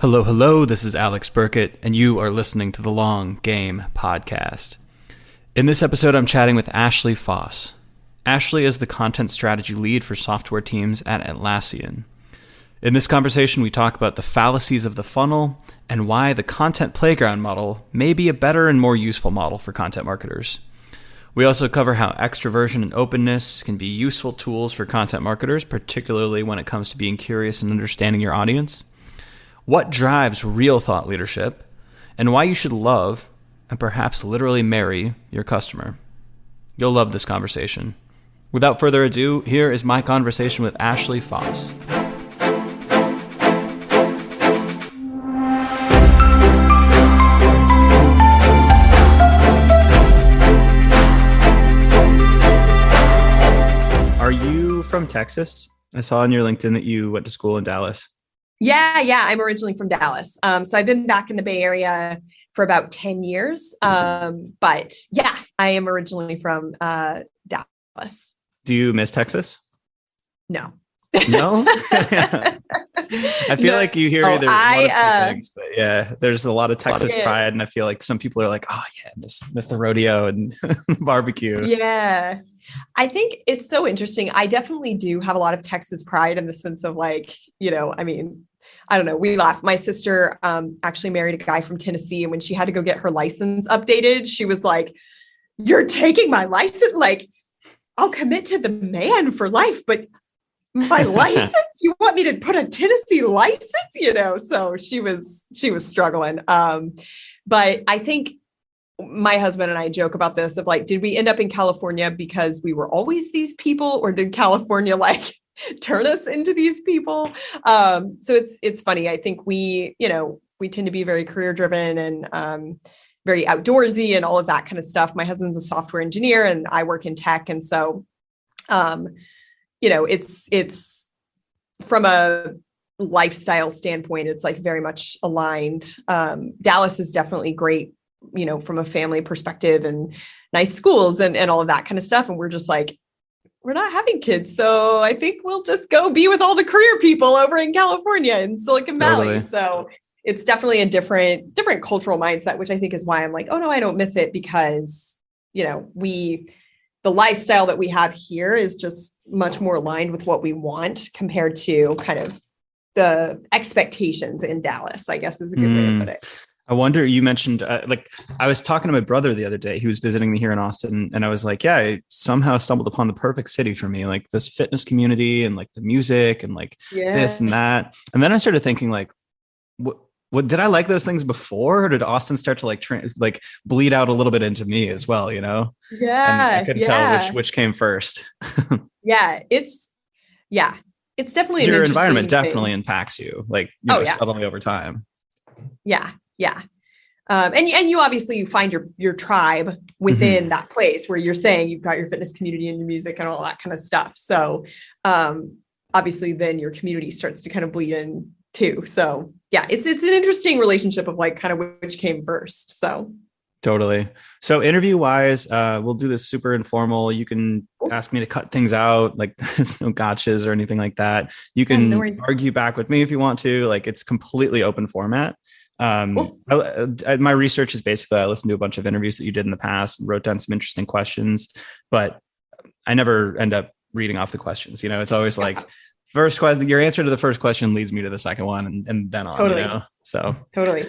Hello, hello, this is Alex Burkett, and you are listening to the Long Game Podcast. In this episode, I'm chatting with Ashley Faus. Ashley is the content strategy lead for software teams at Atlassian. In this conversation, we talk about the fallacies of the funnel and why the content playground model may be a better and more useful model for content marketers. We also cover how extroversion and openness can be useful tools for content marketers, particularly when it comes to being curious and understanding your audience, what drives real thought leadership, and why you should love and perhaps literally marry your customer. You'll love this conversation. Without further ado, here is my conversation with Ashley Faus. Are you from Texas? I saw on your LinkedIn that you went to school in Dallas. Yeah. I'm originally from Dallas. So I've been back in the Bay Area for about 10 years. But yeah, I am originally from Dallas. Do you miss Texas? No. No? I feel like you hear either one of two things, but yeah, there's a lot of Texas pride. And I feel like some people are like, oh yeah, miss the rodeo and barbecue. Yeah. I think it's so interesting. I definitely do have a lot of Texas pride in the sense of like, I don't know. We laugh. My sister actually married a guy from Tennessee. And when she had to go get her license updated, she was like, you're taking my license? Like, I'll commit to the man for life, but my license, you want me to put a Tennessee license, so she was struggling. But I think my husband and I joke about this of like, did we end up in California because we were always these people, or did California like turn us into these people? So it's funny. I think we tend to be very career driven and very outdoorsy and all of that kind of stuff. My husband's a software engineer and I work in tech. And so, it's from a lifestyle standpoint, it's like very much aligned. Dallas is definitely great, from a family perspective and nice schools and all of that kind of stuff. And we're just like, we're not having kids. So I think we'll just go be with all the career people over in California and Silicon Valley. Totally. So it's definitely a different cultural mindset, which I think is why I'm like, oh no, I don't miss it, because, the lifestyle that we have here is just much more aligned with what we want compared to kind of the expectations in Dallas, I guess is a good way to put it. I wonder, you mentioned, I was talking to my brother the other day. He was visiting me here in Austin. And I was like, yeah, I somehow stumbled upon the perfect city for me, like this fitness community and like the music and like this and that. And then I started thinking like, what did I like those things before? Or did Austin start to like bleed out a little bit into me as well, Yeah. And I couldn't tell which came first. It's definitely your environment definitely impacts you, like subtly over time. Yeah. And you obviously you find your tribe within that place where you're saying you've got your fitness community and your music and all that kind of stuff. So obviously then your community starts to kind of bleed in too. So yeah, it's an interesting relationship of like kind of which came first. So totally. So interview wise, we'll do this super informal. You can ask me to cut things out. Like there's no gotchas or anything like that. You can argue back with me if you want to. Like it's completely open format. My research is basically I listened to a bunch of interviews that you did in the past and wrote down some interesting questions, but I never end up reading off the questions. It's always like first question, your answer to the first question leads me to the second one and then on, totally. So totally.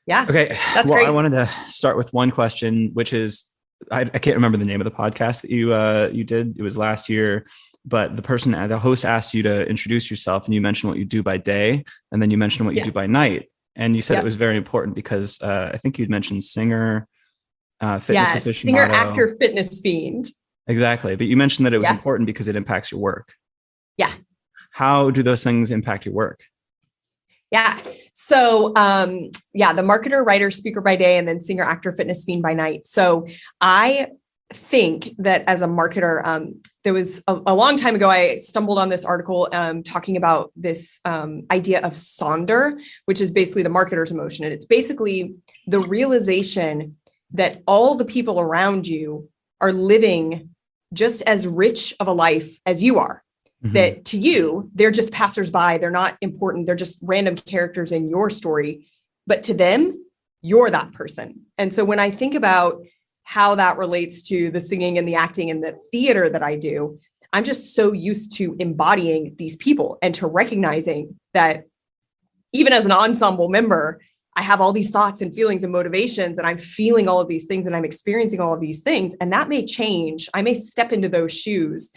Yeah. Okay. That's great. I wanted to start with one question, which is, I can't remember the name of the podcast that you did. It was last year, but the host asked you to introduce yourself and you mentioned what you do by day. And then you mentioned what you do by night. And you said it was very important because I think you'd mentioned singer, fitness aficionado. Singer, actor, fitness fiend. Exactly. But you mentioned that it was important because it impacts your work. Yeah. How do those things impact your work? Yeah. So, the marketer, writer, speaker by day, and then singer, actor, fitness fiend by night. So I think that as a marketer, there was a long time ago, I stumbled on this article talking about this idea of Sonder, which is basically the marketer's emotion. And it's basically the realization that all the people around you are living just as rich of a life as you are. that to you, they're just passersby. They're not important. They're just random characters in your story. But to them, you're that person. And so when I think about how that relates to the singing and the acting and the theater that I do, I'm just so used to embodying these people and to recognizing that even as an ensemble member, I have all these thoughts and feelings and motivations, and I'm feeling all of these things and I'm experiencing all of these things. And that may change. I may step into those shoes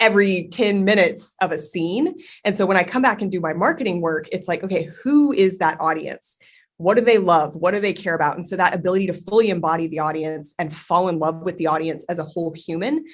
every 10 minutes of a scene. And so when I come back and do my marketing work, it's like, okay, who is that audience? What do they love? What do they care about? And so that ability to fully embody the audience and fall in love with the audience as a whole human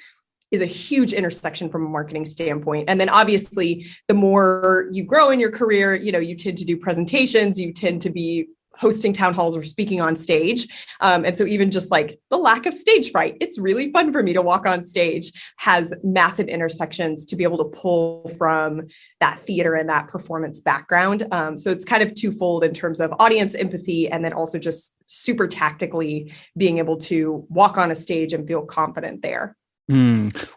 is a huge intersection from a marketing standpoint. And then obviously, the more you grow in your career, you tend to do presentations, you tend to be hosting town halls or speaking on stage. And so even just like the lack of stage fright, it's really fun for me to walk on stage, has massive intersections to be able to pull from that theater and that performance background. So it's kind of twofold in terms of audience empathy, and then also just super tactically being able to walk on a stage and feel confident there.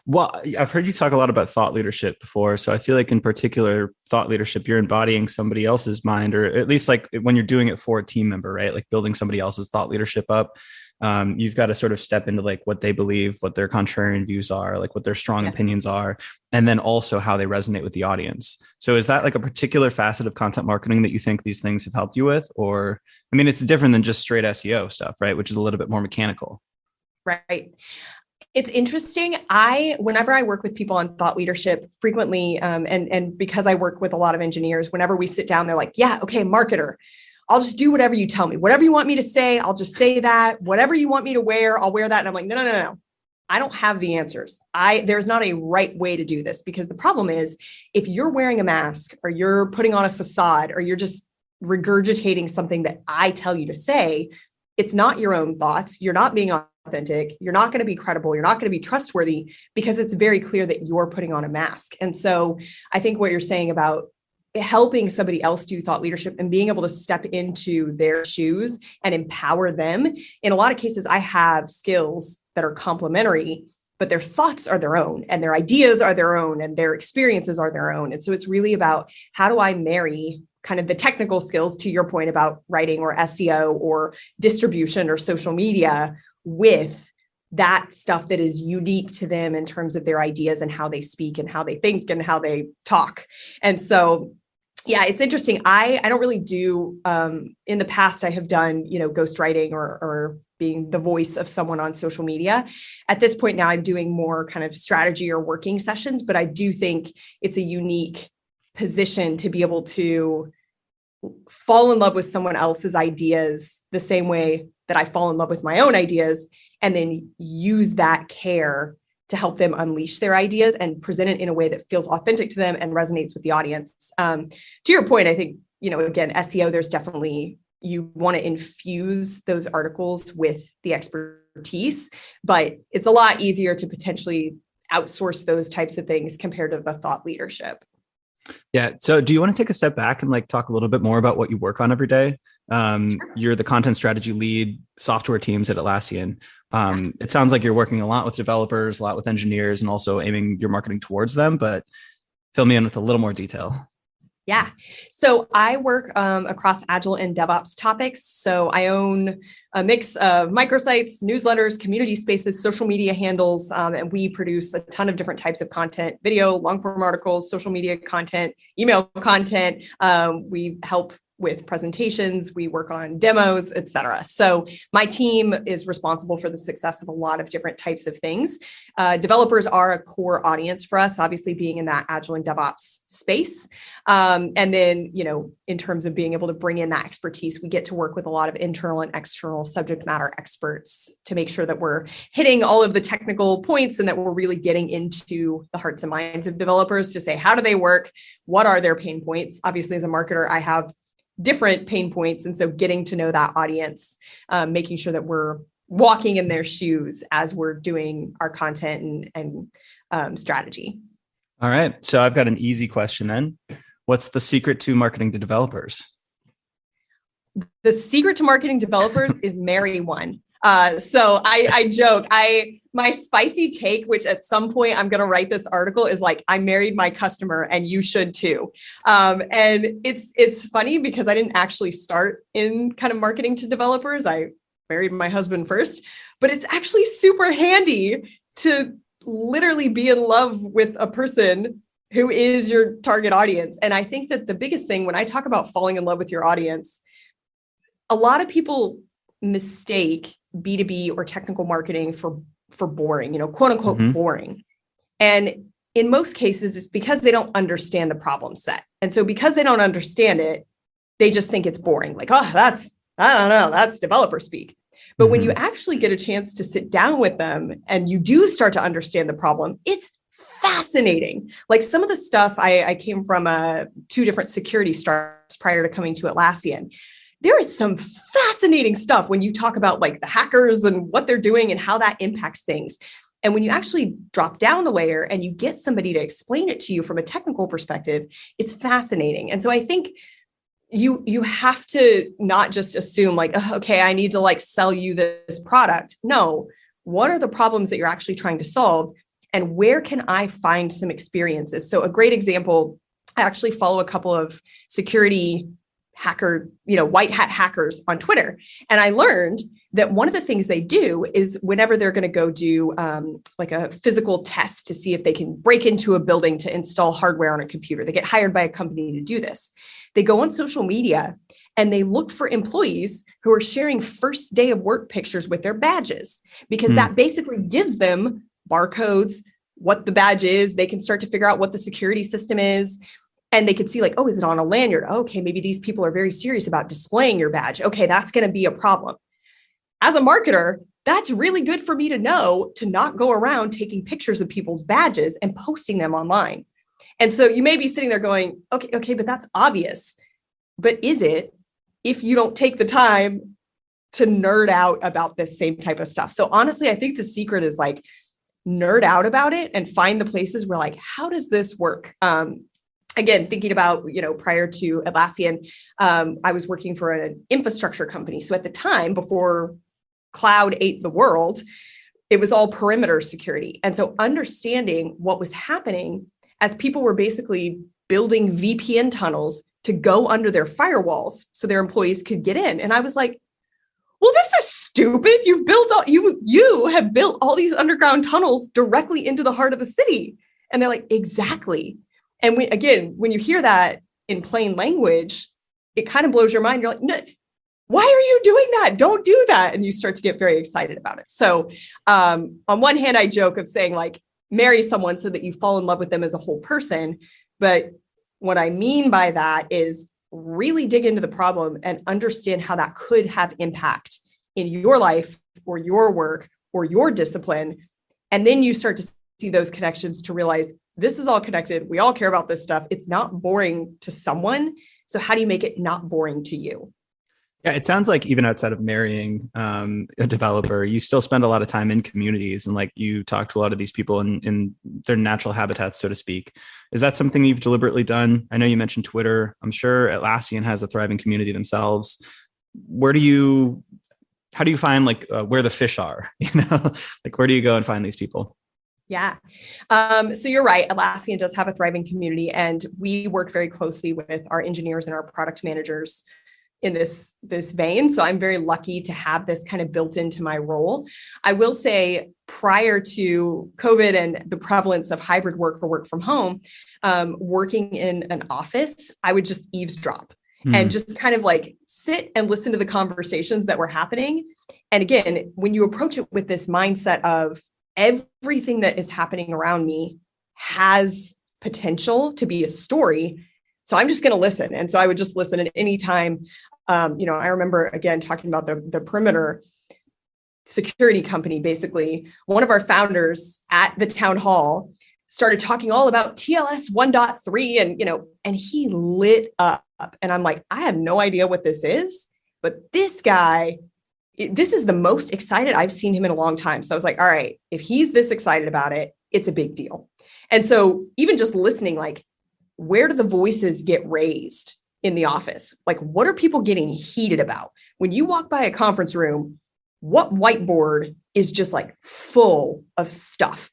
Well, I've heard you talk a lot about thought leadership before. So I feel like in particular, thought leadership, you're embodying somebody else's mind, or at least like when you're doing it for a team member, right? Like building somebody else's thought leadership up. You've got to sort of step into like what they believe, what their contrarian views are, like what their strong opinions are, and then also how they resonate with the audience. So is that like a particular facet of content marketing that you think these things have helped you with? Or, I mean, it's different than just straight SEO stuff, right? Which is a little bit more mechanical. Right. It's interesting. Whenever I work with people on thought leadership frequently, and because I work with a lot of engineers, whenever we sit down, they're like, yeah, okay, marketer, I'll just do whatever you tell me. Whatever you want me to say, I'll just say that. Whatever you want me to wear, I'll wear that. And I'm like, no. I don't have the answers. There's not a right way to do this, because the problem is if you're wearing a mask or you're putting on a facade or you're just regurgitating something that I tell you to say, it's not your own thoughts. You're not being authentic. You're not going to be credible. You're not going to be trustworthy, because it's very clear that you're putting on a mask. And so I think what you're saying about helping somebody else do thought leadership and being able to step into their shoes and empower them. In a lot of cases, I have skills that are complementary, but their thoughts are their own and their ideas are their own and their experiences are their own. And so it's really about how do I marry kind of the technical skills, to your point about writing or SEO or distribution or social media, with that stuff that is unique to them in terms of their ideas and how they speak and how they think and how they talk. And so, yeah, it's interesting. I don't really do, in the past, I have done, ghostwriting or being the voice of someone on social media. At this point now, I'm doing more kind of strategy or working sessions, but I do think it's a unique position to be able to fall in love with someone else's ideas the same way that I fall in love with my own ideas, and then use that care to help them unleash their ideas and present it in a way that feels authentic to them and resonates with the audience. To your point, I think, again, SEO, there's definitely, you want to infuse those articles with the expertise, but it's a lot easier to potentially outsource those types of things compared to the thought leadership. Yeah. So do you want to take a step back and like talk a little bit more about what you work on every day? Sure. You're the content strategy lead software teams at Atlassian. It sounds like you're working a lot with developers, a lot with engineers, and also aiming your marketing towards them, but fill me in with a little more detail. Yeah. So I work across Agile and DevOps topics. So I own a mix of microsites, newsletters, community spaces, social media handles, and we produce a ton of different types of content: video, long form articles, social media content, email content. We help with presentations, we work on demos, et cetera. So my team is responsible for the success of a lot of different types of things. Developers are a core audience for us, obviously being in that Agile and DevOps space. And then, in terms of being able to bring in that expertise, we get to work with a lot of internal and external subject matter experts to make sure that we're hitting all of the technical points and that we're really getting into the hearts and minds of developers to say, how do they work? What are their pain points? Obviously, as a marketer, I have different pain points. And so getting to know that audience, making sure that we're walking in their shoes as we're doing our content and strategy. All right. So I've got an easy question then. What's the secret to marketing to developers? The secret to marketing developers is marry one. So I joke, my spicy take, which at some point I'm going to write this article, is like, I married my customer and you should too. And it's funny because I didn't actually start in kind of marketing to developers. I married my husband first, but it's actually super handy to literally be in love with a person who is your target audience. And I think that the biggest thing when I talk about falling in love with your audience, a lot of people mistake B2B or technical marketing for boring, quote unquote boring. And in most cases, it's because they don't understand the problem set. And so because they don't understand it, they just think it's boring. Like, oh, I don't know, that's developer speak. But when you actually get a chance to sit down with them and you do start to understand the problem, it's fascinating. Like some of the stuff, I came from 2 different security startups prior to coming to Atlassian. There is some fascinating stuff when you talk about like the hackers and what they're doing and how that impacts things. And when you actually drop down the layer and you get somebody to explain it to you from a technical perspective, it's fascinating. And so I think you have to not just assume like, oh, okay, I need to like sell you this product. No, what are the problems that you're actually trying to solve? And where can I find some experiences? So a great example, I actually follow a couple of security hacker, white hat hackers on Twitter. And I learned that one of the things they do is whenever they're going to go do like a physical test to see if they can break into a building to install hardware on a computer, they get hired by a company to do this. They go on social media and they look for employees who are sharing first day of work pictures with their badges, because that basically gives them barcodes, what the badge is. They can start to figure out what the security system is. And they could see like, oh, is it on a lanyard? Okay, maybe these people are very serious about displaying your badge. Okay, that's going to be a problem. As a marketer, that's really good for me to know, to not go around taking pictures of people's badges and posting them online. And so you may be sitting there going, okay, but that's obvious. But is it, if you don't take the time to nerd out about this same type of stuff? So honestly, I think the secret is like nerd out about it and find the places where like, how does this work? Again, thinking about, prior to Atlassian, I was working for an infrastructure company. So at the time, before cloud ate the world, it was all perimeter security. And so understanding what was happening as people were basically building VPN tunnels to go under their firewalls so their employees could get in. And I was like, well, this is stupid. You have built all these underground tunnels directly into the heart of the city. And they're like, exactly. And when you hear that in plain language, it kind of blows your mind. You're like, no, why are you doing that? Don't do that. And you start to get very excited about it. So on one hand, I joke of saying like, marry someone so that you fall in love with them as a whole person. But what I mean by that is really dig into the problem and understand how that could have impact in your life or your work or your discipline. And then you start to see those connections to realize this is all connected. We all care about this stuff. It's not boring to someone. So how do you make it not boring to you? Yeah, it sounds like even outside of marrying a developer, you still spend a lot of time in communities, and like you talk to a lot of these people in their natural habitats, so to speak. Is that something you've deliberately done? I know you mentioned Twitter. I'm sure Atlassian has a thriving community themselves. How do you find like where the fish are? Like where do you go and find these people? Yeah. So you're right. Atlassian does have a thriving community, and we work very closely with our engineers and our product managers in this vein. So I'm very lucky to have this kind of built into my role. I will say prior to COVID and the prevalence of hybrid work or work from home, working in an office, I would just eavesdrop and just kind of like sit and listen to the conversations that were happening. And again, when you approach it with this mindset of everything that is happening around me has potential to be a story, so I'm just going to listen. And so I would just listen at any time. I remember, again, talking about the perimeter security company. Basically, one of our founders at the town hall started talking all about TLS 1.3 and he lit up. And I'm like, I have no idea what this is, but this guy, this is the most excited I've seen him in a long time. So I was like, all right, if he's this excited about it, it's a big deal. And so even just listening, like, where do the voices get raised in the office? Like, what are people getting heated about? When you walk by a conference room, what whiteboard is just like full of stuff?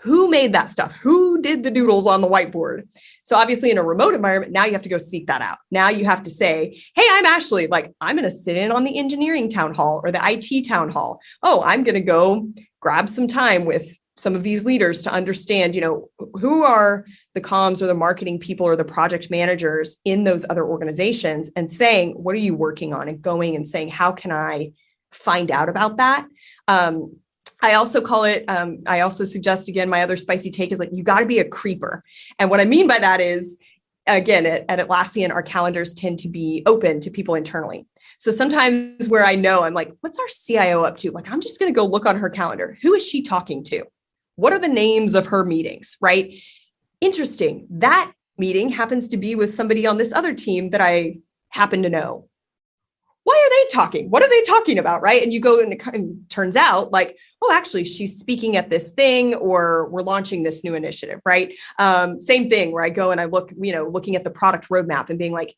Who made that stuff? Who did the doodles on the whiteboard? So obviously in a remote environment, now you have to go seek that out. Now you have to say, hey, I'm Ashley. Like, I'm going to sit in on the engineering town hall or the IT town hall. Oh, I'm going to go grab some time with some of these leaders to understand, who are the comms or the marketing people or the project managers in those other organizations, and saying, what are you working on? And going and saying, how can I find out about that? I also call it, I also suggest, again, my other spicy take is like, you got to be a creeper. And what I mean by that is, again, at Atlassian, our calendars tend to be open to people internally. So sometimes where I know, I'm like, what's our CIO up to? Like, I'm just going to go look on her calendar. Who is she talking to? What are the names of her meetings, right? Interesting. That meeting happens to be with somebody on this other team that I happen to know. Why are they talking? What are they talking about, right? And you go and it turns out like, oh, actually, she's speaking at this thing, or we're launching this new initiative, right? Same thing where I go and I look, looking at the product roadmap and being like,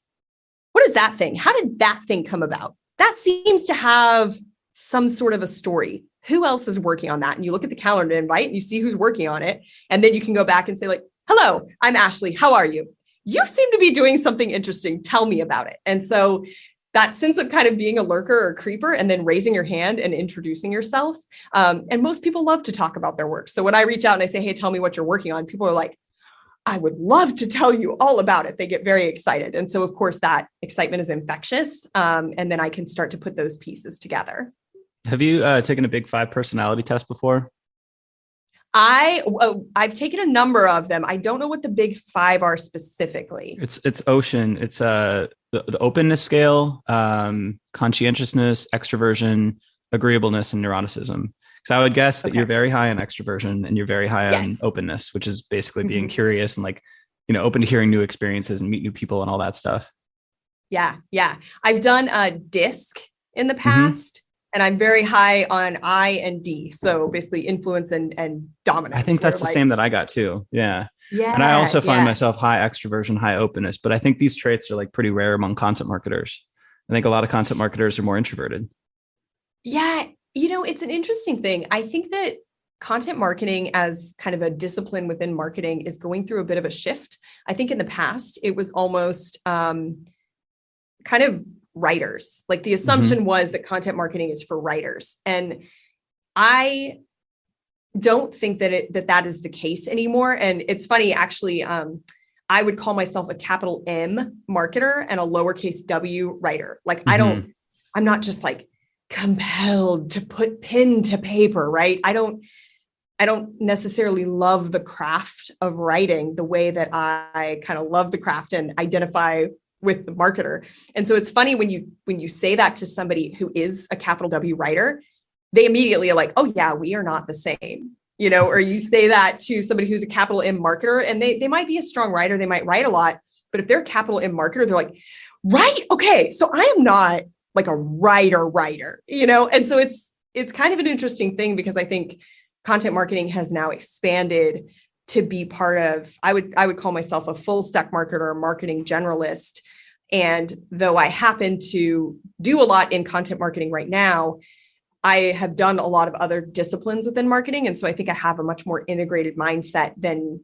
what is that thing? How did that thing come about? That seems to have some sort of a story. Who else is working on that? And you look at the calendar invite and you see who's working on it. And then you can go back and say like, hello, I'm Ashley. How are you? You seem to be doing something interesting. Tell me about it. And so that sense of kind of being a lurker or a creeper and then raising your hand and introducing yourself. And most people love to talk about their work. So when I reach out and I say, hey, tell me what you're working on, people are like, I would love to tell you all about it. They get very excited. And so of course that excitement is infectious. And then I can start to put those pieces together. Have you taken a Big Five personality test before? I've taken a number of them. I don't know what the Big Five are specifically. It's Ocean. It's the openness scale, conscientiousness, extroversion, agreeableness, and neuroticism. So I would guess that you're very high on extroversion and you're very high on openness, which is basically being curious and like, open to hearing new experiences and meet new people and all that stuff. Yeah. I've done a DISC in the past. And I'm very high on I and D. So basically influence and dominance. I think that's the same that I got too. Yeah. And I also find myself high extroversion, high openness, but I think these traits are like pretty rare among content marketers. I think a lot of content marketers are more introverted. Yeah. It's an interesting thing. I think that content marketing as kind of a discipline within marketing is going through a bit of a shift. I think in the past, it was almost kind of writers. Like the assumption was that content marketing is for writers. And I don't think that that is the case anymore. And it's funny, actually, I would call myself a capital M marketer and a lowercase w writer. Like I'm not just like compelled to put pen to paper, right? I don't necessarily love the craft of writing the way that I kind of love the craft and identify with the marketer. And so it's funny when you say that to somebody who is a capital W writer, they immediately are like, oh yeah, we are not the same, or you say that to somebody who's a capital M marketer and they might be a strong writer. They might write a lot, but if they're a capital M marketer, they're like, right. Okay. So I am not like a writer, and so it's kind of an interesting thing because I think content marketing has now expanded to be part of, I would call myself a full stack marketer or marketing generalist. And though I happen to do a lot in content marketing right now, I have done a lot of other disciplines within marketing. And so I think I have a much more integrated mindset than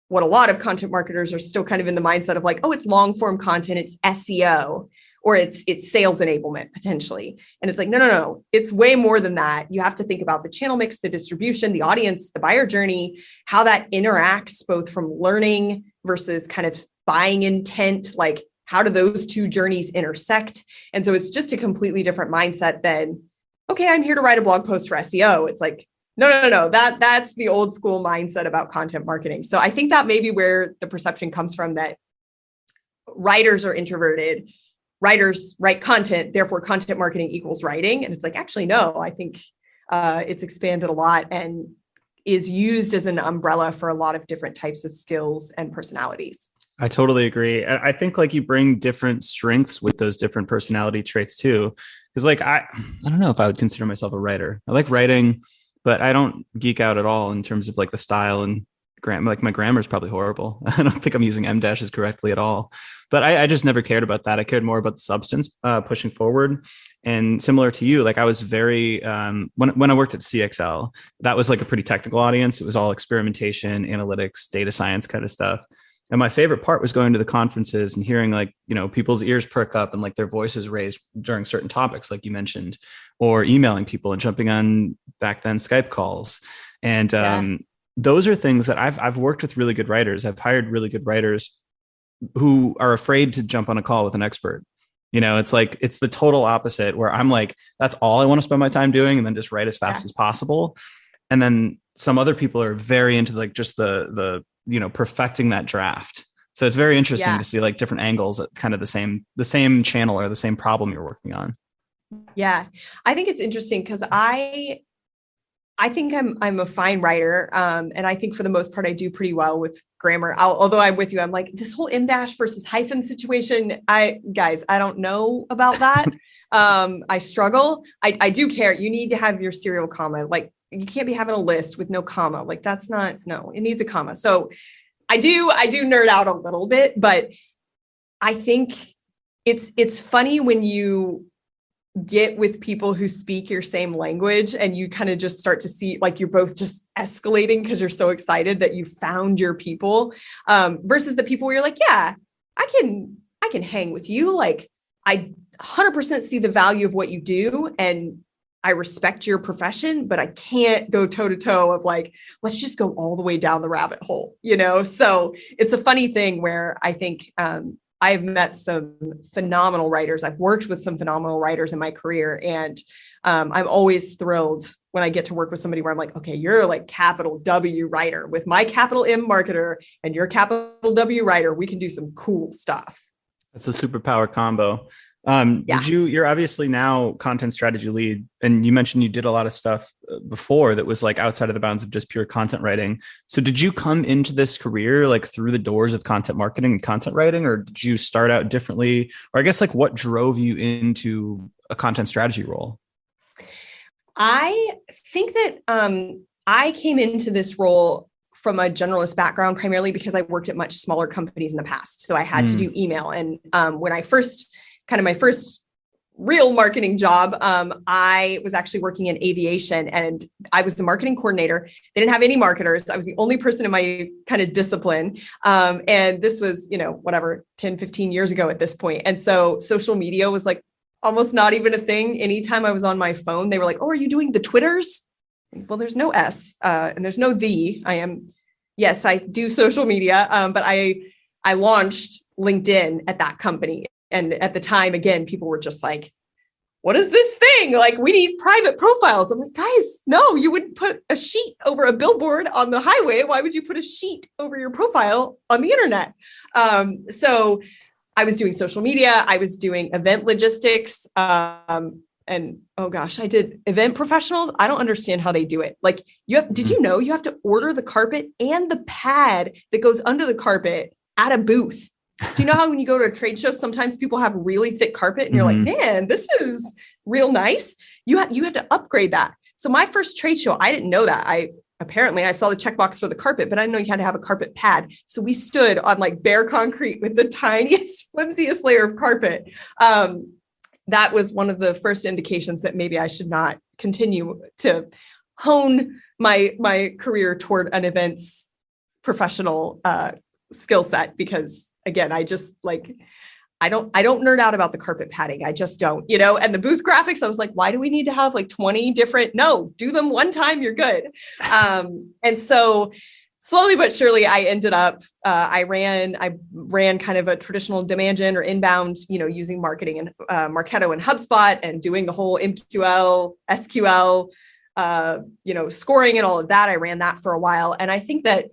what a lot of content marketers are still kind of in the mindset of like, oh, it's long form content, it's SEO, or it's sales enablement potentially. And it's like, no, it's way more than that. You have to think about the channel mix, the distribution, the audience, the buyer journey, how that interacts both from learning versus kind of buying intent, like how do those two journeys intersect? And so it's just a completely different mindset than, okay, I'm here to write a blog post for SEO. It's like, no, that's the old school mindset about content marketing. So I think that may be where the perception comes from that writers are introverted. Writers write content, therefore content marketing equals writing. And it's like, actually, no, I think it's expanded a lot and is used as an umbrella for a lot of different types of skills and personalities. I totally agree. I think like you bring different strengths with those different personality traits too. Because like, I don't know if I would consider myself a writer. I like writing, but I don't geek out at all in terms of like the style and my grammar is probably horrible. I don't think I'm using M dashes correctly at all. But I just never cared about that. I cared more about the substance pushing forward. And similar to you, like I was very when I worked at CXL, that was like a pretty technical audience. It was all experimentation, analytics, data science kind of stuff. And my favorite part was going to the conferences and hearing like, people's ears perk up and like their voices raised during certain topics, like you mentioned, or emailing people and jumping on back then Skype calls. And those are things that I've worked with really good writers. I've hired really good writers who are afraid to jump on a call with an expert. It's like, it's the total opposite where I'm like, that's all I want to spend my time doing. And then just write as fast as possible. And then some other people are very into like just the perfecting that draft. So it's very interesting to see like different angles at kind of the same channel or the same problem you're working on. Yeah. I think it's interesting because I think I'm a fine writer. And I think for the most part, I do pretty well with grammar. Although I'm with you, I'm like this whole M dash versus hyphen situation. I don't know about that. I struggle. I do care. You need to have your serial comma. Like you can't be having a list with no comma. Like it needs a comma. So I do nerd out a little bit, but I think it's funny when you get with people who speak your same language and you kind of just start to see like you're both just escalating because you're so excited that you found your people, versus the people where you're like, yeah, I can hang with you. Like I 100% see the value of what you do and I respect your profession, but I can't go toe to toe of like, let's just go all the way down the rabbit hole, So it's a funny thing where I think, I've met some phenomenal writers. I've worked with some phenomenal writers in my career. And I'm always thrilled when I get to work with somebody where I'm like, okay, you're like capital W writer with my capital M marketer and your capital W writer. We can do some cool stuff. That's a superpower combo. You're obviously now content strategy lead, and you mentioned you did a lot of stuff before that was like outside of the bounds of just pure content writing. So did you come into this career like through the doors of content marketing and content writing, or did you start out differently? Or I guess like what drove you into a content strategy role? I think that I came into this role from a generalist background, primarily because I worked at much smaller companies in the past. So I had to do email. And when I first my first real marketing job, I was actually working in aviation and I was the marketing coordinator. They didn't have any marketers. I was the only person in my kind of discipline. And this was, 10, 15 years ago at this point. And so social media was like almost not even a thing. Anytime I was on my phone, they were like, oh, are you doing the Twitters? Well, there's no S and there's no the. Yes, I do social media, but I launched LinkedIn at that company. And at the time, again, people were just like, what is this thing? Like, we need private profiles. I'm like, guys, no, you wouldn't put a sheet over a billboard on the highway. Why would you put a sheet over your profile on the internet? So I was doing social media. I was doing event logistics. And oh gosh, I did event professionals. I don't understand how they do it. Like did you know you have to order the carpet and the pad that goes under the carpet at a booth? So you know how when you go to a trade show, sometimes people have really thick carpet and you're like, man, this is real nice. You have to upgrade that. So my first trade show, I didn't know that. I saw the checkbox for the carpet, but I didn't know you had to have a carpet pad. So we stood on like bare concrete with the tiniest, flimsiest layer of carpet. That was one of the first indications that maybe I should not continue to hone my career toward an events professional skill set, because again, I just like, I don't nerd out about the carpet padding. I just don't, and the booth graphics, I was like, why do we need to have like 20 different, no, do them one time, you're good. And so slowly but surely I ended up, I ran kind of a traditional demand gen or inbound, using marketing and Marketo and HubSpot and doing the whole MQL, SQL, scoring and all of that. I ran that for a while. And I think that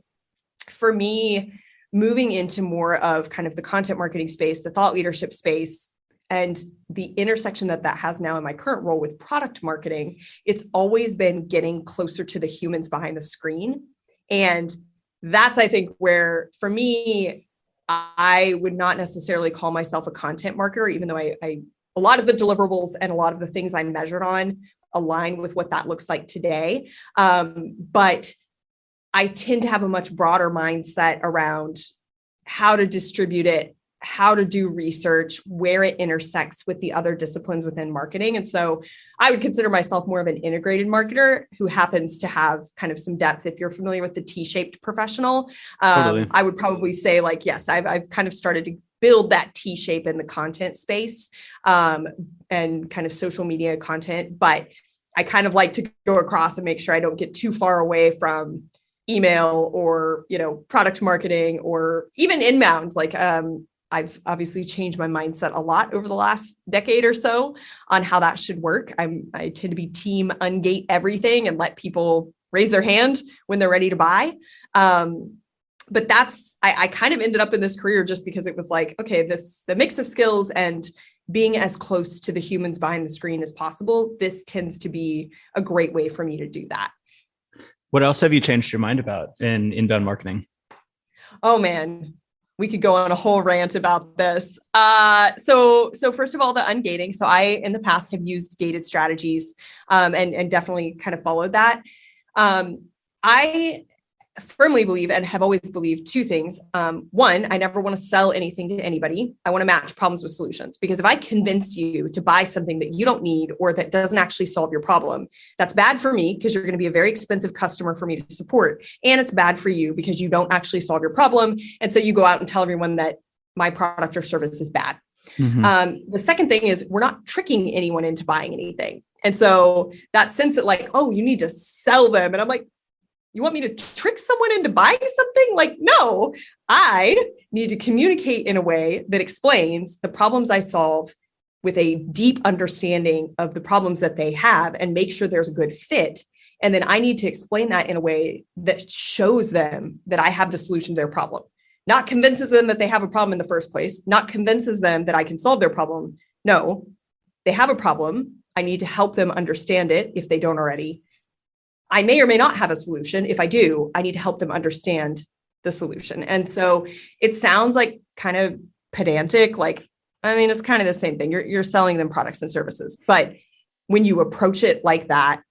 for me, moving into more of kind of the content marketing space, the thought leadership space, and the intersection that has now in my current role with product marketing, it's always been getting closer to the humans behind the screen. And that's, I think, where for me, I would not necessarily call myself a content marketer, even though a lot of the deliverables and a lot of the things I measured on align with what that looks like today. But I tend to have a much broader mindset around how to distribute it, how to do research, where it intersects with the other disciplines within marketing. And so I would consider myself more of an integrated marketer who happens to have kind of some depth. If you're familiar with the T-shaped professional, Totally. I would probably say like, yes, I've kind of started to build that T shape in the content space and kind of social media content. But I kind of like to go across and make sure I don't get too far away from email or, product marketing or even inbound. Like, I've obviously changed my mindset a lot over the last decade or so on how that should work. I tend to be team ungate everything and let people raise their hand when they're ready to buy. But I kind of ended up in this career just because it was like, okay, the mix of skills and being as close to the humans behind the screen as possible, this tends to be a great way for me to do that. What else have you changed your mind about in inbound marketing? Oh man, we could go on a whole rant about this. So first of all, the ungating. So I, in the past, have used gated strategies and definitely kind of followed that. I firmly believe and have always believed two things. One, I never want to sell anything to anybody. I want to match problems with solutions, because if I convince you to buy something that you don't need or that doesn't actually solve your problem, that's bad for me because you're going to be a very expensive customer for me to support. And it's bad for you because you don't actually solve your problem. And so you go out and tell everyone that my product or service is bad. The second thing is we're not tricking anyone into buying anything. And so that sense that like, oh, you need to sell them. And I'm like, you want me to trick someone into buying something? Like, no, I need to communicate in a way that explains the problems I solve with a deep understanding of the problems that they have and make sure there's a good fit. And then I need to explain that in a way that shows them that I have the solution to their problem, not convinces them that they have a problem in the first place, not convinces them that I can solve their problem. No, they have a problem. I need to help them understand it if they don't already. I may or may not have a solution. If I do, I need to help them understand the solution. And so it sounds like kind of pedantic. Like, I mean, it's kind of the same thing. You're selling them products and services. But when you approach it like that,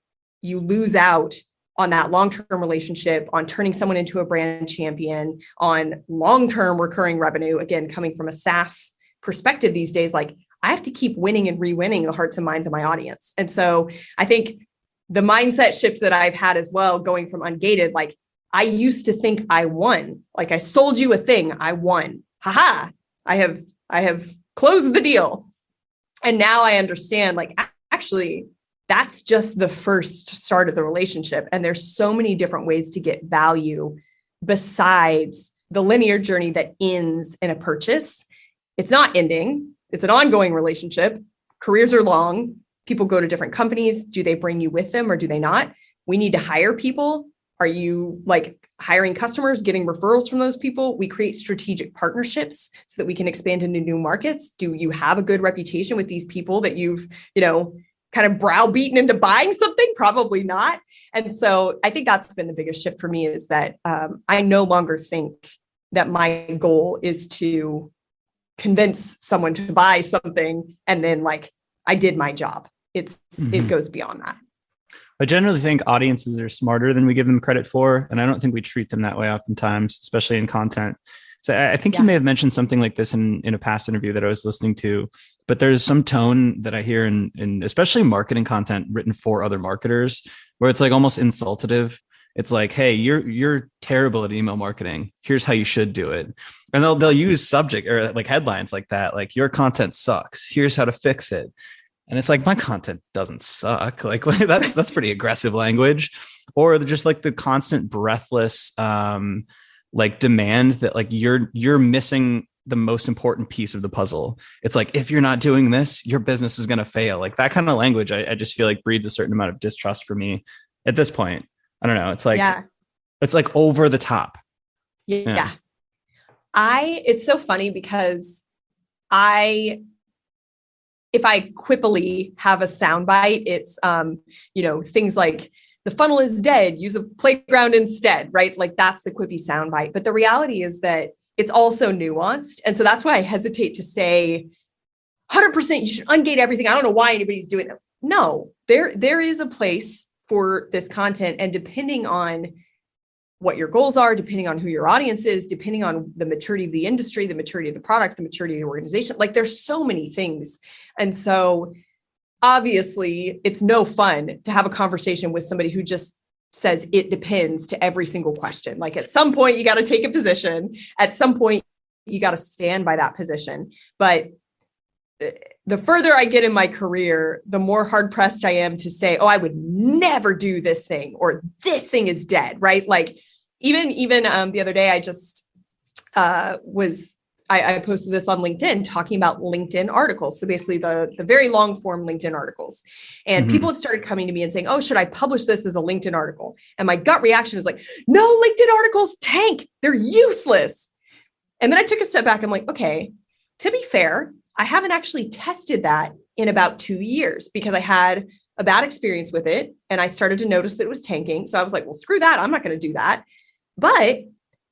you lose out on that long-term relationship, on turning someone into a brand champion, on long-term recurring revenue. Again, coming from a SaaS perspective these days, like I have to keep winning and re-winning the hearts and minds of my audience. And so I think the mindset shift that I've had as well, going from ungated, like I used to think I won, like I sold you a thing, I won. Haha, I have closed the deal. And now I understand, like, actually, that's just the first start of the relationship. And there's so many different ways to get value besides the linear journey that ends in a purchase. It's not ending. It's an ongoing relationship. Careers are long. People go to different companies. Do they bring you with them or do they not? We need to hire people. Are you like hiring customers, getting referrals from those people? We create strategic partnerships so that we can expand into new markets. Do you have a good reputation with these people that you've, kind of browbeaten into buying something? Probably not. And so I think that's been the biggest shift for me, is that I no longer think that my goal is to convince someone to buy something and then like I did my job. It goes beyond that. I generally think audiences are smarter than we give them credit for. And I don't think we treat them that way oftentimes, especially in content. So I think you may have mentioned something like this in a past interview that I was listening to, but there's some tone that I hear in especially marketing content written for other marketers, where it's like almost insultative. It's like, hey, you're terrible at email marketing. Here's how you should do it. And they'll use subject or like headlines like that, like your content sucks. Here's how to fix it. And it's like, my content doesn't suck. Like that's pretty aggressive language. Or just like the constant breathless like demand that like you're missing the most important piece of the puzzle. It's like, if you're not doing this, your business is going to fail. Like that kind of language, I just feel like breeds a certain amount of distrust for me at this point. I don't know. It's like, It's like over the top. Yeah. It's so funny because if I quippily have a soundbite, it's, things like the funnel is dead, use a playground instead, right? Like that's the quippy soundbite. But the reality is that it's also nuanced. And so that's why I hesitate to say 100% you should ungate everything. I don't know why anybody's doing that. No, there is a place for this content. And depending on what your goals are, depending on who your audience is, depending on the maturity of the industry, the maturity of the product, the maturity of the organization. Like there's so many things. And so obviously it's no fun to have a conversation with somebody who just says it depends to every single question. Like at some point you got to take a position. At some point you got to stand by that position. But the further I get in my career, the more hard pressed I am to say, oh, I would never do this thing, or this thing is dead, right? Like even the other day, I just I posted this on LinkedIn talking about LinkedIn articles. So basically the very long form LinkedIn articles. And people have started coming to me and saying, oh, should I publish this as a LinkedIn article? And my gut reaction is like, no, LinkedIn articles tank. They're useless. And then I took a step back. I'm like, okay, to be fair, I haven't actually tested that in about 2 years because I had a bad experience with it. And I started to notice that it was tanking. So I was like, well, screw that. I'm not going to do that. But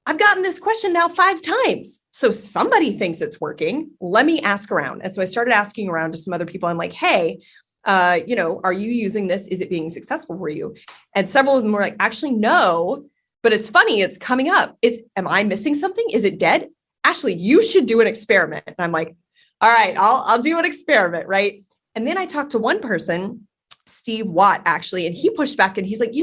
I've gotten this question now 5 times. So somebody thinks it's working. Let me ask around. And so I started asking around to some other people. I'm like, hey, are you using this? Is it being successful for you? And several of them were like, actually, no, but it's funny. It's coming up. Am I missing something? Is it dead? Ashley, you should do an experiment. And I'm like, all right, I'll do an experiment, right? And then I talked to one person, Steve Watt, actually, and he pushed back and he's like,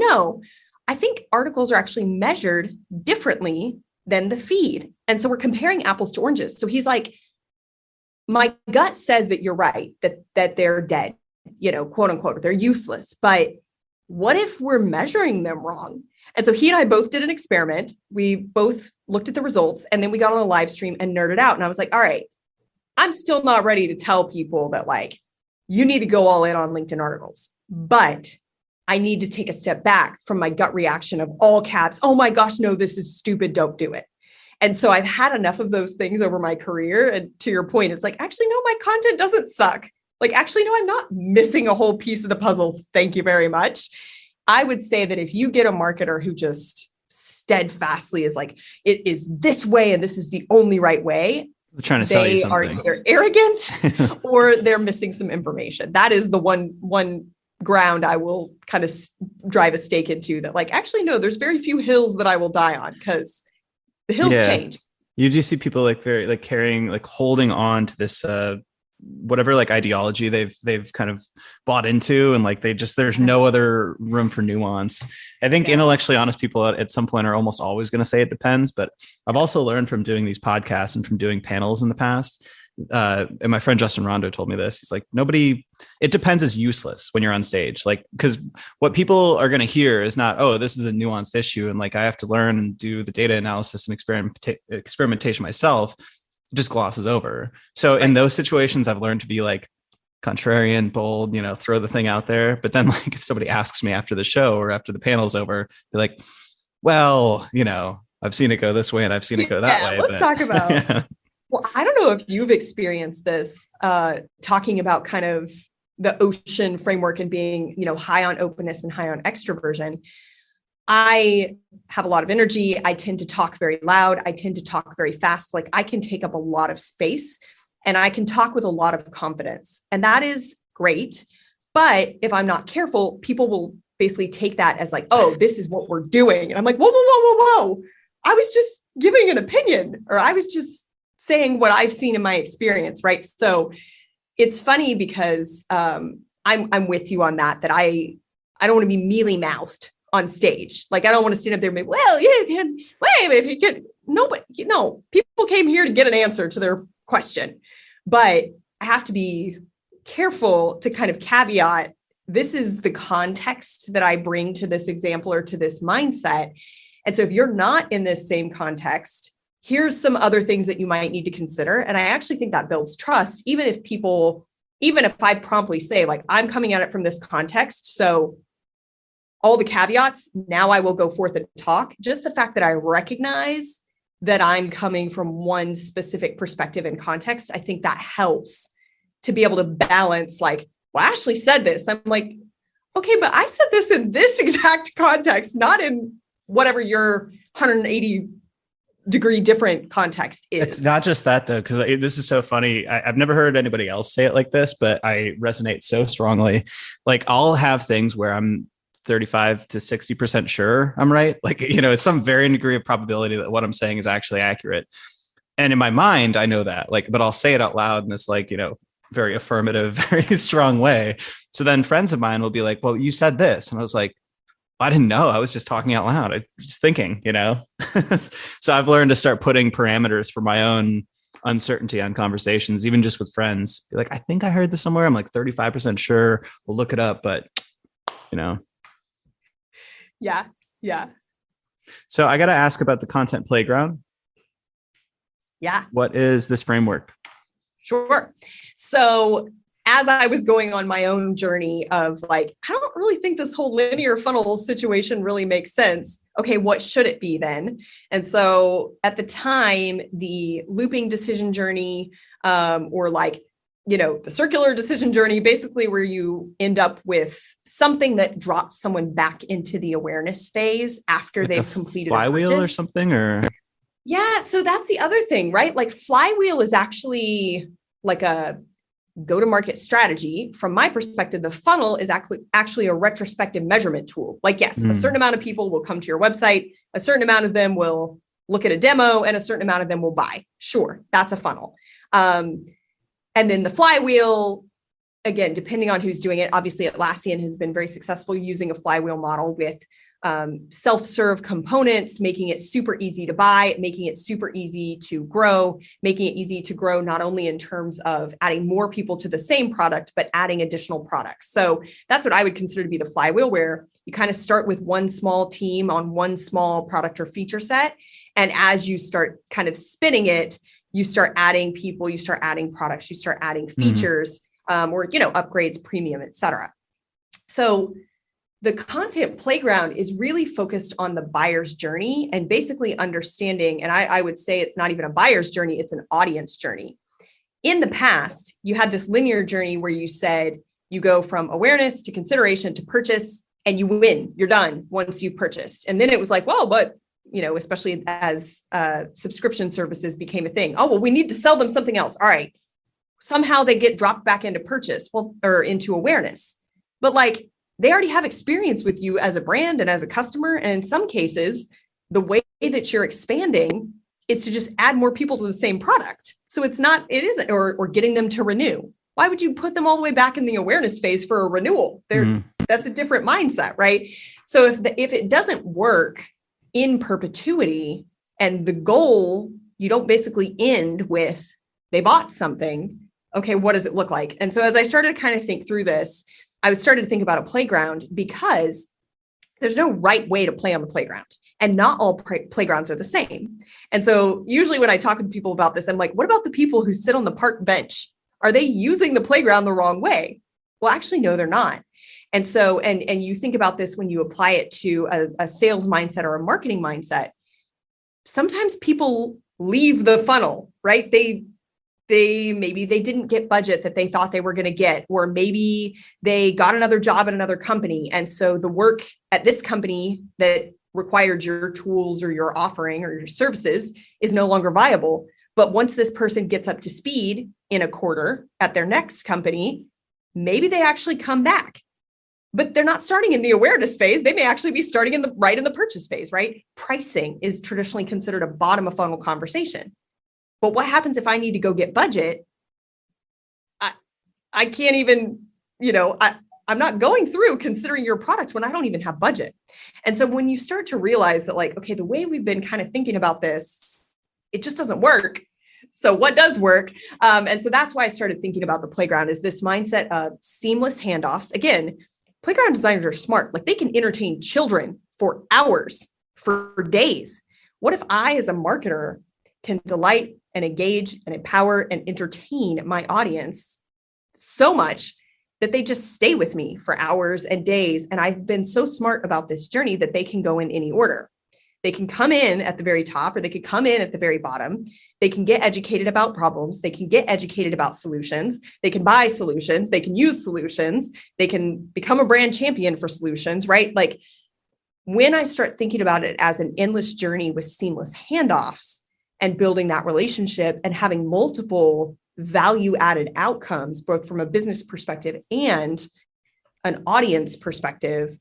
I think articles are actually measured differently than the feed. And so we're comparing apples to oranges. So he's like, my gut says that you're right, that they're dead, quote unquote, they're useless. But what if we're measuring them wrong? And so he and I both did an experiment. We both looked at the results and then we got on a live stream and nerded out. And I was like, all right, I'm still not ready to tell people that like, you need to go all in on LinkedIn articles, but I need to take a step back from my gut reaction of all caps. Oh my gosh, no, this is stupid. Don't do it. And so I've had enough of those things over my career. And to your point, it's like, actually, no, my content doesn't suck. Like, actually, no, I'm not missing a whole piece of the puzzle. Thank you very much. I would say that if you get a marketer who just steadfastly is like, it is this way and this is the only right way, they're trying to sell you something. They are either arrogant or they're missing some information. That is the one ground I will kind of drive a stake into, that like, actually, no, there's very few hills that I will die on because the hills change. You do see people like very like carrying, like holding on to this whatever like ideology they've kind of bought into, and like there's no other room for nuance. I think intellectually honest people at some point are almost always going to say it depends, but I've also learned from doing these podcasts and from doing panels in the past. And my friend Justin Rondo told me this. He's like, it depends is useless when you're on stage. Like, because what people are going to hear is not, oh, this is a nuanced issue, and like I have to learn and do the data analysis and experimentation myself. Just glosses over. So in those situations, I've learned to be like contrarian, bold, throw the thing out there. But then like if somebody asks me after the show or after the panel's over, be like, well, I've seen it go this way and I've seen it go that way. Let's talk about, well, I don't know if you've experienced this, talking about kind of the ocean framework and being, high on openness and high on extroversion. I have a lot of energy. I tend to talk very loud. I tend to talk very fast. Like I can take up a lot of space and I can talk with a lot of confidence. And that is great. But if I'm not careful, people will basically take that as like, oh, this is what we're doing. And I'm like, whoa, whoa, whoa, whoa, whoa. I was just giving an opinion, or I was just saying what I've seen in my experience, right? So it's funny because I'm with you on that I don't want to be mealy mouthed on stage. Like, I don't want to stand up there and be, well, you can, wait, if you could, no, but people came here to get an answer to their question, but I have to be careful to kind of caveat, this is the context that I bring to this example or to this mindset. And so if you're not in this same context, here's some other things that you might need to consider. And I actually think that builds trust, even if I promptly say, like, I'm coming at it from this context, so all the caveats, now I will go forth and talk. Just the fact that I recognize that I'm coming from one specific perspective and context, I think that helps to be able to balance, like, well, Ashley said this. I'm like, okay, but I said this in this exact context, not in whatever your 180 degree different context is. It's not just that though, because this is so funny. I've never heard anybody else say it like this, but I resonate so strongly. Like, I'll have things where I'm 35 to 60% sure I'm right. Like, it's some varying degree of probability that what I'm saying is actually accurate. And in my mind, I know that, like, but I'll say it out loud in this, like, very affirmative, very strong way. So then friends of mine will be like, well, you said this. And I was like, I didn't know. I was just talking out loud. I was just thinking, So I've learned to start putting parameters for my own uncertainty on conversations, even just with friends. Be like, I think I heard this somewhere. I'm like 35% sure. We'll look it up, but Yeah. Yeah. So I got to ask about the content playground. Yeah. What is this framework? Sure. So as I was going on my own journey of like, I don't really think this whole linear funnel situation really makes sense. Okay, what should it be then? And so at the time, the looping decision journey, or like, the circular decision journey, basically where you end up with something that drops someone back into the awareness phase after Like they've completed flywheel or something, or? Yeah, so that's the other thing, right? Like flywheel is actually like a go-to-market strategy. From my perspective, the funnel is actually a retrospective measurement tool. Like, yes, a certain amount of people will come to your website, a certain amount of them will look at a demo, and a certain amount of them will buy. Sure, that's a funnel. And then the flywheel, again, depending on who's doing it, obviously Atlassian has been very successful using a flywheel model with self-serve components, making it super easy to buy, making it super easy to grow, making it easy to grow not only in terms of adding more people to the same product, but adding additional products. So that's what I would consider to be the flywheel, where you kind of start with one small team on one small product or feature set. And as you start kind of spinning it, you start adding people, you start adding products, you start adding features, or, upgrades, premium, et cetera. So the content playground is really focused on the buyer's journey and basically understanding, and I would say it's not even a buyer's journey, it's an audience journey. In the past, you had this linear journey where you said you go from awareness to consideration to purchase, and you win, you're done once you've purchased. And then it was like, well, but, especially as subscription services became a thing. Oh, well, we need to sell them something else. All right. Somehow they get dropped back into purchase, or into awareness. But like, they already have experience with you as a brand and as a customer. And in some cases, the way that you're expanding is to just add more people to the same product. So it isn't, or getting them to renew. Why would you put them all the way back in the awareness phase for a renewal? That's a different mindset, right? So if it doesn't work in perpetuity, and the goal, you don't basically end with, they bought something. Okay, what does it look like? And so as I started to kind of think through this, I started to think about a playground, because there's no right way to play on the playground, and not all playgrounds are the same. And so usually when I talk with people about this, I'm like, what about the people who sit on the park bench? Are they using the playground the wrong way? Well, actually, no, they're not. And so, and you think about this when you apply it to a sales mindset or a marketing mindset, sometimes people leave the funnel, right? Maybe they didn't get budget that they thought they were going to get, or maybe they got another job at another company. And so the work at this company that required your tools or your offering or your services is no longer viable. But once this person gets up to speed in a quarter at their next company, maybe they actually come back, but they're not starting in the awareness phase. They may actually be starting in the purchase phase, right? Pricing is traditionally considered a bottom of funnel conversation. But what happens if I need to go get budget? I can't even, I'm not going through considering your product when I don't even have budget. And so when you start to realize that, like, okay, the way we've been kind of thinking about this, it just doesn't work. So what does work? And so that's why I started thinking about the playground, is this mindset of seamless handoffs. Again, playground designers are smart. Like, they can entertain children for hours, for days. What if I, as a marketer, can delight and engage and empower and entertain my audience so much that they just stay with me for hours and days? And I've been so smart about this journey that they can go in any order. They can come in at the very top, or they could come in at the very bottom. They can get educated about problems. They can get educated about solutions. They can buy solutions. They can use solutions. They can become a brand champion for solutions, right? Like, when I start thinking about it as an endless journey with seamless handoffs, and building that relationship and having multiple value-added outcomes, both from a business perspective and an audience perspective,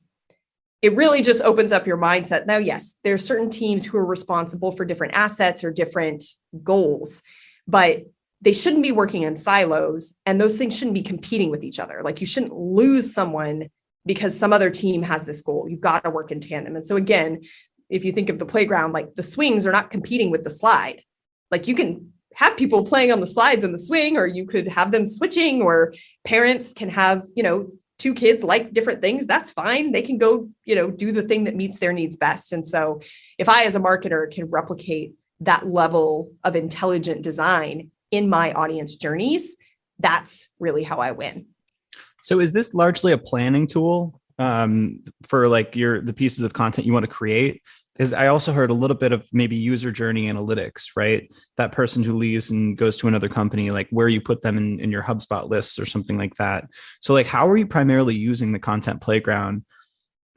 it really just opens up your mindset. Now, yes, there are certain teams who are responsible for different assets or different goals, but they shouldn't be working in silos, and those things shouldn't be competing with each other. Like, you shouldn't lose someone because some other team has this goal. You've got to work in tandem. And so again, if you think of the playground, like the swings are not competing with the slide. Like, you can have people playing on the slides in the swing, or you could have them switching, or parents can have, two kids like different things. That's fine. They can go, do the thing that meets their needs best. And so if I, as a marketer, can replicate that level of intelligent design in my audience journeys, that's really how I win. So is this largely a planning tool for like the pieces of content you want to create? Because I also heard a little bit of maybe user journey analytics, right? That person who leaves and goes to another company, like where you put them in your HubSpot lists or something like that. So like, how are you primarily using the content playground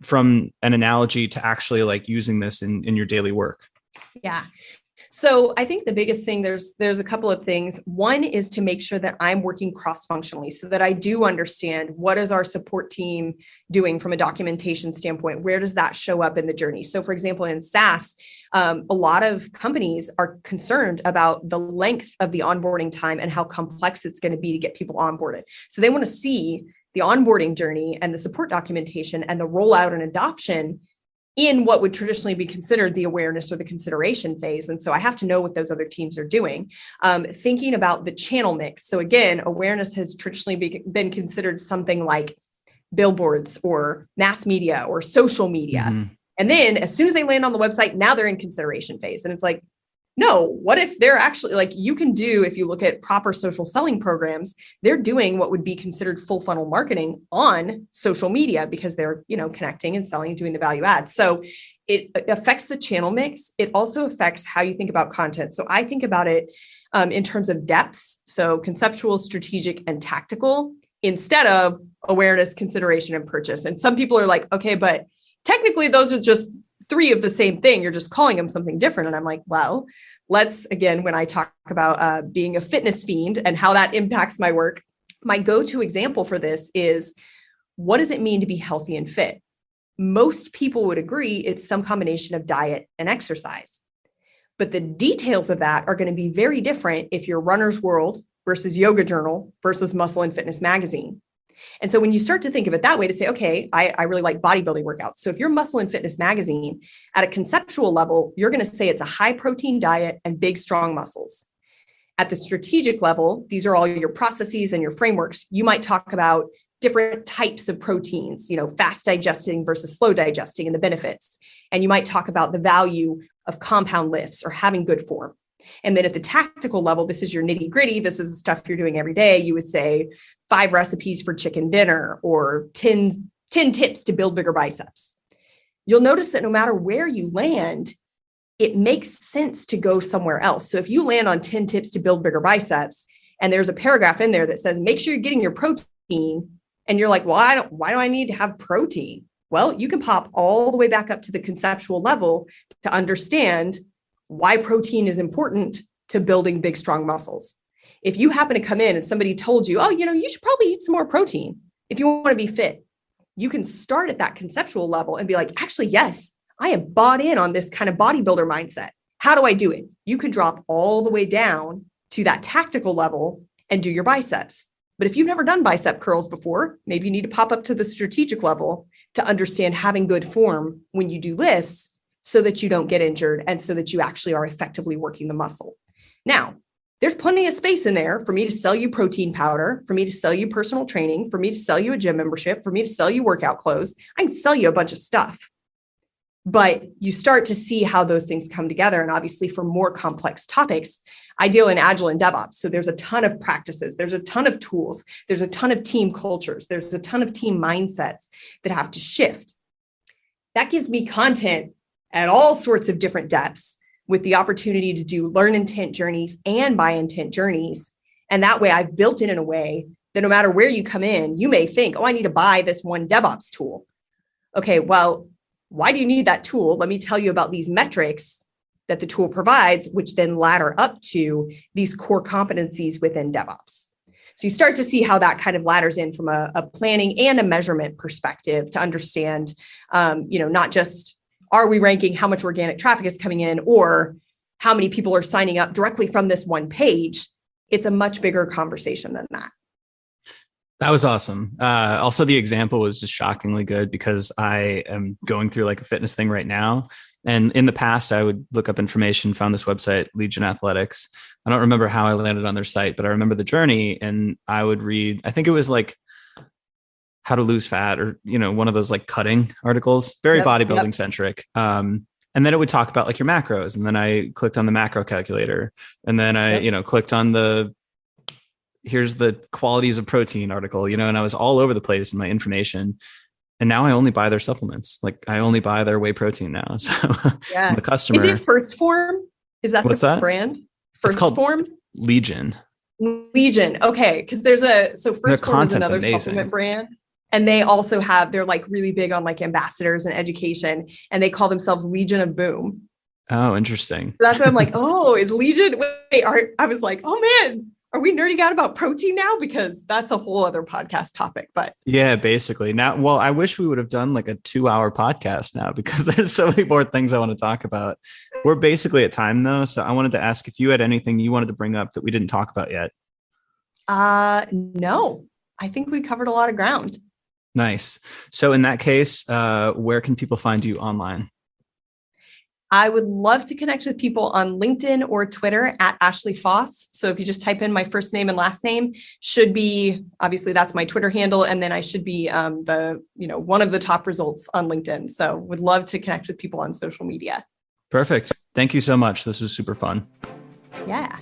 from an analogy to actually like using this in your daily work? Yeah. So I think the biggest thing, there's a couple of things. One is to make sure that I'm working cross-functionally so that I do understand what is our support team doing from a documentation standpoint. Where does that show up in the journey? So for example, in SaaS, a lot of companies are concerned about the length of the onboarding time and how complex it's going to be to get people onboarded. So they want to see the onboarding journey and the support documentation and the rollout and adoption in what would traditionally be considered the awareness or the consideration phase. And so I have to know what those other teams are doing. Thinking about the channel mix. So again, awareness has traditionally been considered something like billboards or mass media or social media. Mm-hmm. And then as soon as they land on the website, now they're in consideration phase. And it's like, no, what if they're actually like, you can do, if you look at proper social selling programs, they're doing what would be considered full funnel marketing on social media because they're, connecting and selling and doing the value add. So it affects the channel mix. It also affects how you think about content. So I think about it in terms of depths. So conceptual, strategic, and tactical instead of awareness, consideration, and purchase. And some people are like, okay, but technically those are just three of the same thing. You're just calling them something different. And I'm like, well, again, when I talk about being a fitness fiend and how that impacts my work, my go-to example for this is, what does it mean to be healthy and fit? Most people would agree it's some combination of diet and exercise. But the details of that are going to be very different if you're Runner's World versus Yoga Journal versus Muscle and Fitness Magazine. And so when you start to think of it that way, to say, okay, I really like bodybuilding workouts. So if you're Muscle and Fitness Magazine, at a conceptual level, you're going to say it's a high protein diet and big, strong muscles. At the strategic level, these are all your processes and your frameworks. You might talk about different types of proteins, fast digesting versus slow digesting and the benefits. And you might talk about the value of compound lifts or having good form. And then at the tactical level, this is your nitty gritty. This is the stuff you're doing every day. You would say 5 recipes for chicken dinner or 10 tips to build bigger biceps. You'll notice that no matter where you land, it makes sense to go somewhere else. So if you land on 10 tips to build bigger biceps, and there's a paragraph in there that says, make sure you're getting your protein. And you're like, well, why do I need to have protein? Well, you can pop all the way back up to the conceptual level to understand why protein is important to building big, strong muscles. If you happen to come in and somebody told you, oh, you should probably eat some more protein if you want to be fit, you can start at that conceptual level and be like, actually, yes, I am bought in on this kind of bodybuilder mindset. How do I do it? You could drop all the way down to that tactical level and do your biceps. But if you've never done bicep curls before, maybe you need to pop up to the strategic level to understand having good form when you do lifts so that you don't get injured and so that you actually are effectively working the muscle. Now, there's plenty of space in there for me to sell you protein powder, for me to sell you personal training, for me to sell you a gym membership, for me to sell you workout clothes. I can sell you a bunch of stuff. But you start to see how those things come together. And obviously for more complex topics, I deal in Agile and DevOps. So there's a ton of practices, there's a ton of tools, there's a ton of team cultures, there's a ton of team mindsets that have to shift. That gives me content at all sorts of different depths with the opportunity to do learn intent journeys and buy intent journeys. And that way I've built it in a way that no matter where you come in, you may think, oh, I need to buy this one DevOps tool. Okay, well, why do you need that tool? Let me tell you about these metrics that the tool provides, which then ladder up to these core competencies within DevOps. So you start to see how that kind of ladders in from a planning and a measurement perspective to understand, not just are we ranking, how much organic traffic is coming in, or how many people are signing up directly from this one page. It's a much bigger conversation than that. That was awesome. Also, the example was just shockingly good because I am going through like a fitness thing right now. And in the past, I would look up information, found this website, Legion Athletics. I don't remember how I landed on their site, but I remember the journey, and I would read, I think it was like how to lose fat, or, one of those like cutting articles, very bodybuilding centric. And then it would talk about like your macros. And then I clicked on the macro calculator, and then I, clicked on here's the qualities of protein article, and I was all over the place in my information. And now I only buy their supplements. Like I only buy their whey protein now. So I'm a customer. Is it First Form? Is that What's the that? brand? First Form? Legion. Okay. Because First Form is another amazing supplement brand. And they also they're like really big on like ambassadors and education. And they call themselves Legion of Boom. Oh, interesting. So that's why I'm like, is Legion? Wait, I was like, oh man. Are we nerding out about protein now? Because that's a whole other podcast topic, but yeah, basically now. Well, I wish we would have done like a 2-hour podcast now because there's so many more things I want to talk about. We're basically at time though. So I wanted to ask if you had anything you wanted to bring up that we didn't talk about yet. No, I think we covered a lot of ground. Nice. So in that case, where can people find you online? I would love to connect with people on LinkedIn or Twitter at Ashley Faus. So if you just type in my first name and last name, should be, obviously that's my Twitter handle. And then I should be one of the top results on LinkedIn. So would love to connect with people on social media. Perfect. Thank you so much. This was super fun. Yeah.